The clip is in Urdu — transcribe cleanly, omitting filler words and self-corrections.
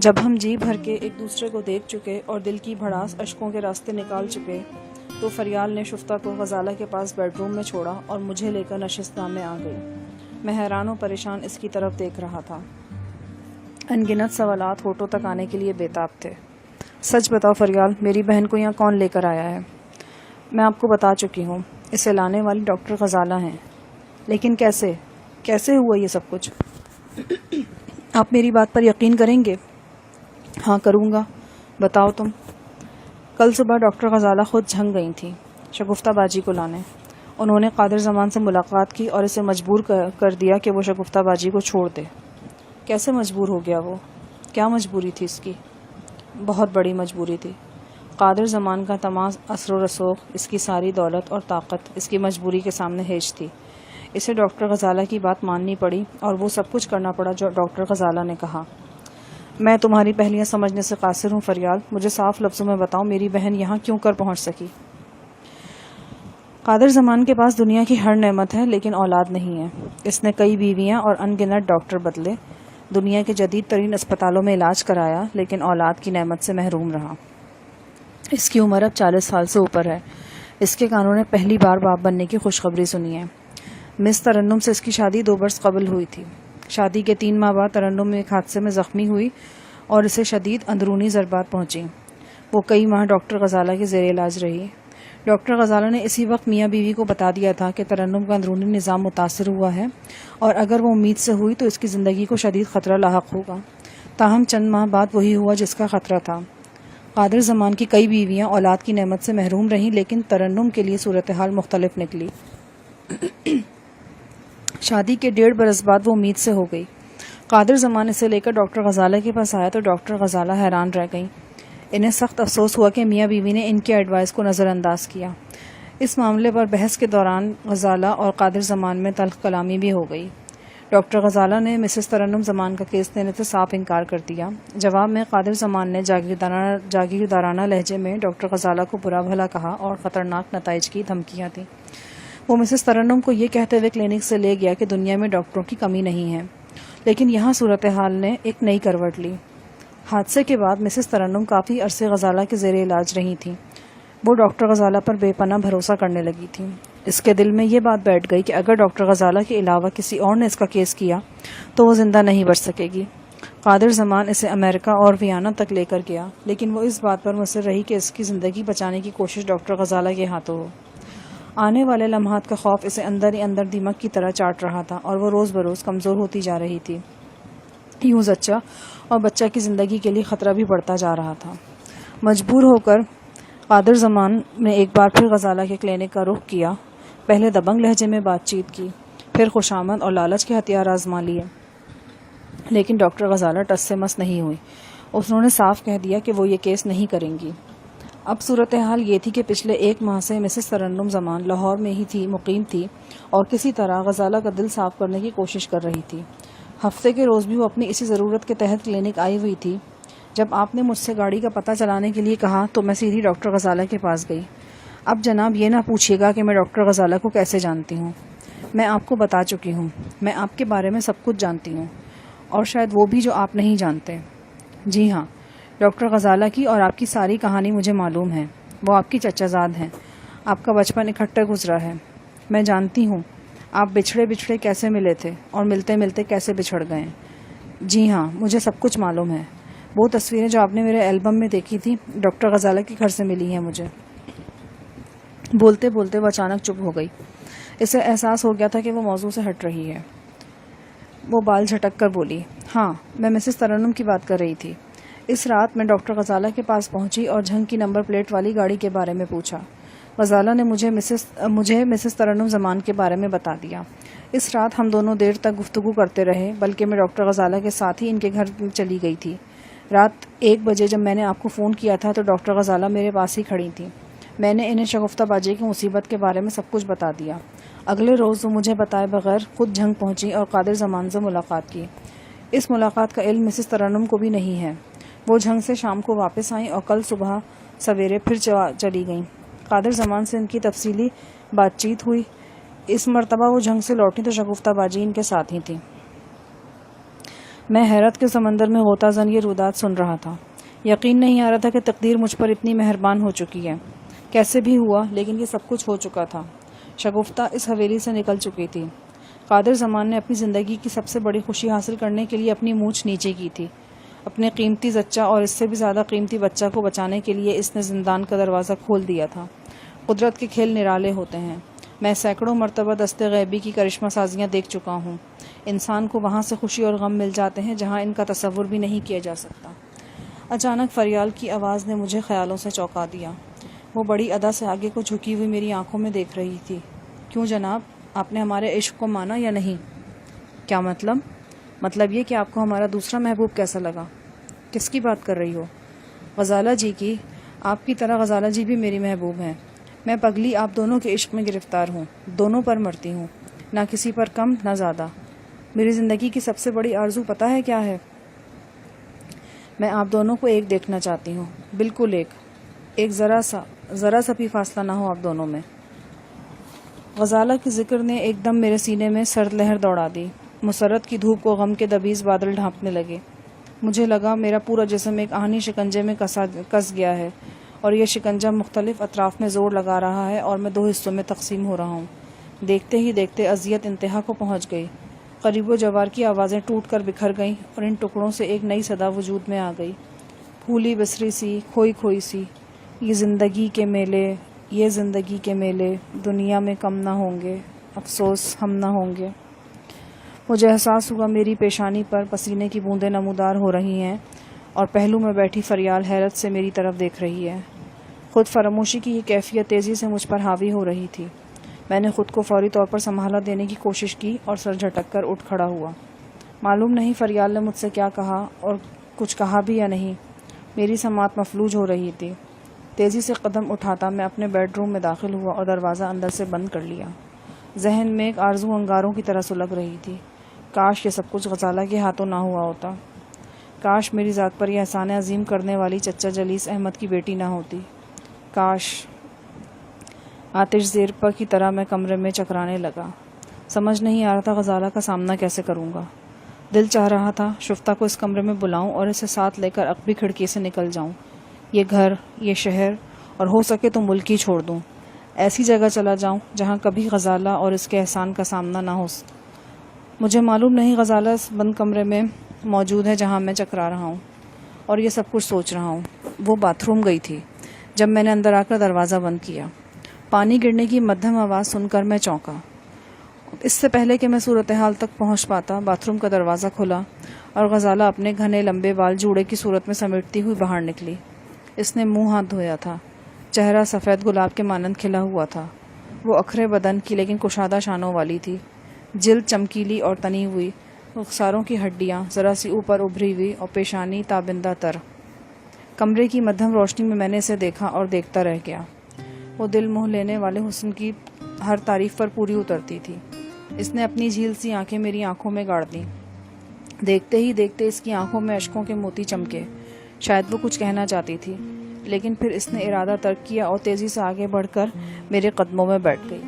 جب ہم جی بھر کے ایک دوسرے کو دیکھ چکے اور دل کی بھڑاس اشکوں کے راستے نکال چکے تو فریال نے شفتہ کو غزالہ کے پاس بیڈ روم میں چھوڑا اور مجھے لے کر نشستگاہ میں آ گئی۔ میں حیران و پریشان اس کی طرف دیکھ رہا تھا۔ ان گنت سوالات ہونٹوں تک آنے کے لیے بےتاب تھے۔ سچ بتاؤ فریال، میری بہن کو یہاں کون لے کر آیا ہے؟ میں آپ کو بتا چکی ہوں، اسے لانے والی ڈاکٹر غزالہ ہیں۔ لیکن کیسے ہوا یہ سب کچھ؟ آپ میری بات پر یقین کریں گے؟ ہاں کروں گا، بتاؤ تم۔ کل صبح ڈاکٹر غزالہ خود جھنگ گئی تھیں شگفتہ باجی کو لانے۔ انہوں نے قادر زمان سے ملاقات کی اور اسے مجبور کر دیا کہ وہ شگفتہ باجی کو چھوڑ دے۔ کیسے مجبور ہو گیا وہ؟ کیا مجبوری تھی اس کی؟ بہت بڑی مجبوری تھی۔ قادر زمان کا تمام اثر و رسوخ، اس کی ساری دولت اور طاقت اس کی مجبوری کے سامنے ہیج تھی۔ اسے ڈاکٹر غزالہ کی بات ماننی پڑی اور وہ سب کچھ کرنا پڑا جو ڈاکٹر غزالہ نے کہا۔ میں تمہاری پہلیاں سمجھنے سے قاصر ہوں فریال، مجھے صاف لفظوں میں بتاؤ میری بہن یہاں کیوں کر پہنچ سکی؟ قادر زمان کے پاس دنیا کی ہر نعمت ہے لیکن اولاد نہیں ہے۔ اس نے کئی بیویاں اور ان گنت ڈاکٹر بدلے، دنیا کے جدید ترین اسپتالوں میں علاج کرایا، لیکن اولاد کی نعمت سے محروم رہا۔ اس کی عمر اب 40 سال سے اوپر ہے۔ اس کے کانوں نے پہلی بار باپ بننے کی خوشخبری سنی ہے۔ مس ترنم سے اس کی شادی 2 برس قبل ہوئی تھی۔ شادی کے 3 ماہ بعد ترنم ایک حادثے میں زخمی ہوئی اور اسے شدید اندرونی ضربات پہنچیں۔ وہ کئی ماہ ڈاکٹر غزالہ کے زیر علاج رہی۔ ڈاکٹر غزالہ نے اسی وقت میاں بیوی کو بتا دیا تھا کہ ترنم کا اندرونی نظام متاثر ہوا ہے اور اگر وہ امید سے ہوئی تو اس کی زندگی کو شدید خطرہ لاحق ہوگا۔ تاہم چند ماہ بعد وہی ہوا جس کا خطرہ تھا۔ قادر زمان کی کئی بیویاں اولاد کی نعمت سے محروم رہیں، لیکن ترنم کے لیے صورتحال مختلف نکلی۔ شادی کے 1.5 برس بعد وہ امید سے ہو گئی۔ قادر زمان اسے لے کر ڈاکٹر غزالہ کے پاس آیا تو ڈاکٹر غزالہ حیران رہ گئیں۔ انہیں سخت افسوس ہوا کہ میاں بیوی نے ان کے ایڈوائس کو نظر انداز کیا۔ اس معاملے پر بحث کے دوران غزالہ اور قادر زمان میں تلخ کلامی بھی ہو گئی۔ ڈاکٹر غزالہ نے مسز ترنم زمان کا کیس دینے سے صاف انکار کر دیا۔ جواب میں قادر زمان نے جاگیردارانہ لہجے میں ڈاکٹر غزالہ کو برا بھلا کہا اور خطرناک نتائج کی دھمکیاں دیں۔ وہ مسز ترنم کو یہ کہتے ہوئے کلینک سے لے گیا کہ دنیا میں ڈاکٹروں کی کمی نہیں ہے، لیکن یہاں صورتحال نے ایک نئی کروٹ لی۔ حادثے کے بعد مسز ترنم کافی عرصے غزالہ کے زیر علاج رہی تھیں۔ وہ ڈاکٹر غزالہ پر بے پناہ بھروسہ کرنے لگی تھیں۔ اس کے دل میں یہ بات بیٹھ گئی کہ اگر ڈاکٹر غزالہ کے علاوہ کسی اور نے اس کا کیس کیا تو وہ زندہ نہیں بچ سکے گی۔ قادر زمان اسے امریکہ اور ویانا تک لے کر گیا، لیکن وہ اس بات پر مصر رہی کہ اس کی زندگی بچانے کی کوشش ڈاکٹر غزالہ کے ہاتھوں ہو۔ آنے والے لمحات کا خوف اسے اندر ہی اندر دیمک کی طرح چاٹ رہا تھا اور وہ روز بروز کمزور ہوتی جا رہی تھی۔ یوں زچہ اور بچہ کی زندگی کے لیے خطرہ بھی بڑھتا جا رہا تھا۔ مجبور ہو کر قادر زمان نے ایک بار پھر غزالہ کے کلینک کا رخ کیا۔ پہلے دبنگ لہجے میں بات چیت کی، پھر خوشامد اور لالچ کے ہتھیار آزما لیے، لیکن ڈاکٹر غزالہ ٹس سے مس نہیں ہوئی۔ انہوں نے صاف کہہ دیا کہ وہ یہ کیس نہیں کریں گی۔ اب صورتحال یہ تھی کہ پچھلے 1 ماہ سے مسز ترنم زمان لاہور میں ہی مقیم تھی اور کسی طرح غزالہ کا دل صاف کرنے کی کوشش کر رہی تھی۔ ہفتے کے روز بھی وہ اپنی اسی ضرورت کے تحت کلینک آئی ہوئی تھی۔ جب آپ نے مجھ سے گاڑی کا پتہ چلانے کے لیے کہا تو میں سیدھی ڈاکٹر غزالہ کے پاس گئی۔ اب جناب یہ نہ پوچھیے گا کہ میں ڈاکٹر غزالہ کو کیسے جانتی ہوں۔ میں آپ کو بتا چکی ہوں، میں آپ کے بارے میں سب کچھ جانتی ہوں، اور شاید وہ بھی جو آپ نہیں جانتے۔ جی ہاں، ڈاکٹر غزالہ کی اور آپ کی ساری کہانی مجھے معلوم ہے۔ وہ آپ کی چچا زاد ہیں، آپ کا بچپن اکٹھے گزرا ہے۔ میں جانتی ہوں آپ بچھڑے کیسے ملے تھے اور ملتے ملتے کیسے بچھڑ گئے۔ جی ہاں، مجھے سب کچھ معلوم ہے۔ وہ تصویریں جو آپ نے میرے البم میں دیکھی تھی ڈاکٹر غزالہ کے گھر سے ملی ہیں مجھے۔ بولتے بولتے وہ اچانک چپ ہو گئی۔ اسے احساس ہو گیا تھا کہ وہ موضوع سے ہٹ رہی ہے۔ وہ بال جھٹک کر بولی، ہاں میں مسز ترنم کی بات کر رہی تھی۔ اس رات میں ڈاکٹر غزالہ کے پاس پہنچی اور جھنگ کی نمبر پلیٹ والی گاڑی کے بارے میں پوچھا۔ غزالہ نے مجھے مسز ترنم زمان کے بارے میں بتا دیا۔ اس رات ہم دونوں دیر تک گفتگو کرتے رہے، بلکہ میں ڈاکٹر غزالہ کے ساتھ ہی ان کے گھر چلی گئی تھی۔ رات 1 بجے جب میں نے آپ کو فون کیا تھا تو ڈاکٹر غزالہ میرے پاس ہی کھڑی تھیں۔ میں نے انہیں شگفتہ باجی کی مصیبت کے بارے میں سب کچھ بتا دیا۔ اگلے روز وہ مجھے بتائے بغیر خود جھنگ پہنچی اور قادر زمان سے ملاقات کی۔ اس ملاقات کا علم مسز ترنم کو بھی نہیں ہے۔ وہ جھنگ سے شام کو واپس آئیں اور کل صبح سویرے پھر چلی گئیں۔ قادر زمان سے ان کی تفصیلی بات چیت ہوئی۔ اس مرتبہ وہ جھنگ سے لوٹیں تو شگفتہ باجی ان کے ساتھ ہی تھیں۔ میں حیرت کے سمندر میں غوطہ زن یہ رودات سن رہا تھا. یقین نہیں آ رہا تھا کہ تقدیر مجھ پر اتنی مہربان ہو چکی ہے. کیسے بھی ہوا لیکن یہ سب کچھ ہو چکا تھا. شگفتہ اس حویلی سے نکل چکی تھی. قادر زمان نے اپنی زندگی کی سب سے بڑی خوشی حاصل کرنے کے لیے اپنی مونچھ نیچے کی تھی. اپنے قیمتی زچہ اور اس سے بھی زیادہ قیمتی بچہ کو بچانے کے لیے اس نے زندان کا دروازہ کھول دیا تھا. قدرت کے کھیل نرالے ہوتے ہیں. میں سینکڑوں مرتبہ دستے غیبی کی کرشمہ سازیاں دیکھ چکا ہوں. انسان کو وہاں سے خوشی اور غم مل جاتے ہیں جہاں ان کا تصور بھی نہیں کیا جا سکتا. اچانک فریال کی آواز نے مجھے خیالوں سے چونکا دیا. وہ بڑی ادا سے آگے کو جھکی ہوئی میری آنکھوں میں دیکھ رہی تھی. کیوں جناب، آپ نے ہمارے عشق کو مانا یا نہیں؟ کیا مطلب؟ مطلب یہ کہ آپ کو ہمارا دوسرا محبوب کیسا لگا؟ کس کی بات کر رہی ہو؟ غزالہ جی کی. آپ کی طرح غزالہ جی بھی میری محبوب ہیں. میں پگلی آپ دونوں کے عشق میں گرفتار ہوں. دونوں پر مرتی ہوں، نہ کسی پر کم نہ زیادہ. میری زندگی کی سب سے بڑی آرزو پتہ ہے کیا ہے؟ میں آپ دونوں کو ایک دیکھنا چاہتی ہوں. بالکل ایک ذرا سا بھی فاصلہ نہ ہو آپ دونوں میں. غزالہ کے ذکر نے ایک دم میرے سینے میں سرد لہر دوڑا دی. مسرت کی دھوپ کو غم کے دبیز بادل ڈھانپنے لگے. مجھے لگا میرا پورا جسم ایک آہنی شکنجے میں کس گیا ہے اور یہ شکنجہ مختلف اطراف میں زور لگا رہا ہے اور میں 2 حصوں میں تقسیم ہو رہا ہوں. دیکھتے ہی دیکھتے اذیت انتہا کو پہنچ گئی. قریب و جوار کی آوازیں ٹوٹ کر بکھر گئیں اور ان ٹکڑوں سے ایک نئی صدا وجود میں آ گئی، پھولی بسری سی، کھوئی سی. یہ زندگی کے میلے دنیا میں کم نہ ہوں گے، افسوس ہم نہ ہوں گے. مجھے احساس ہوا میری پیشانی پر پسینے کی بوندیں نمودار ہو رہی ہیں اور پہلو میں بیٹھی فریال حیرت سے میری طرف دیکھ رہی ہے. خود فراموشی کی یہ کیفیت تیزی سے مجھ پر حاوی ہو رہی تھی. میں نے خود کو فوری طور پر سنبھالا دینے کی کوشش کی اور سر جھٹک کر اٹھ کھڑا ہوا. معلوم نہیں فریال نے مجھ سے کیا کہا اور کچھ کہا بھی یا نہیں. میری سماعت مفلوج ہو رہی تھی. تیزی سے قدم اٹھاتا میں اپنے بیڈ روم میں داخل ہوا اور دروازہ اندر سے بند کر لیا. ذہن میں ایک آرزو انگاروں کی طرح سلگ رہی تھی. کاش یہ سب کچھ غزالہ کے ہاتھوں نہ ہوا ہوتا. کاش میری ذات پر یہ احسان عظیم کرنے والی چچا جلیس احمد کی بیٹی نہ ہوتی. کاش. آتش زیر کی طرح میں کمرے میں چکرانے لگا. سمجھ نہیں آ رہا تھا غزالہ کا سامنا کیسے کروں گا. دل چاہ رہا تھا شفتہ کو اس کمرے میں بلاؤں اور اسے ساتھ لے کر عقبی کھڑکی سے نکل جاؤں. یہ گھر، یہ شہر اور ہو سکے تو ملک ہی چھوڑ دوں. ایسی جگہ چلا جاؤں جہاں کبھی غزالہ اور اس کے احسان کا سامنا نہ ہو. مجھے معلوم نہیں غزالہ اس بند کمرے میں موجود ہے جہاں میں چکرا رہا ہوں اور یہ سب کچھ سوچ رہا ہوں. وہ باتھ روم گئی تھی. جب میں نے اندر آ کر دروازہ بند کیا، پانی گرنے کی مدھم آواز سن کر میں چونکا. اس سے پہلے کہ میں صورتحال تک پہنچ پاتا، باتھ روم کا دروازہ کھلا اور غزالہ اپنے گھنے لمبے بال جوڑے کی صورت میں سمیٹتی ہوئی باہر نکلی. اس نے منہ ہاتھ دھویا تھا. چہرہ سفید گلاب کے مانند کھلا ہوا تھا. وہ اکھرے بدن کی لیکن کشادہ شانوں والی تھی. جلد چمکیلی اور تنی ہوئی، رخساروں کی ہڈیاں ذرا سی اوپر ابھری ہوئی اور پیشانی تابندہ تر. کمرے کی مدھم روشنی میں نے اسے دیکھا اور دیکھتا رہ گیا. وہ دل موہ لینے والے حسن کی ہر تعریف پر پوری اترتی تھی. اس نے اپنی جھیل سی آنکھیں میری آنکھوں میں گاڑ دیں. دیکھتے ہی دیکھتے اس کی آنکھوں میں اشکوں کے موتی چمکے. شاید وہ کچھ کہنا چاہتی تھی لیکن پھر اس نے ارادہ ترک کیا اور تیزی سے آگے بڑھ کر میرے قدموں میں بیٹھ گئی.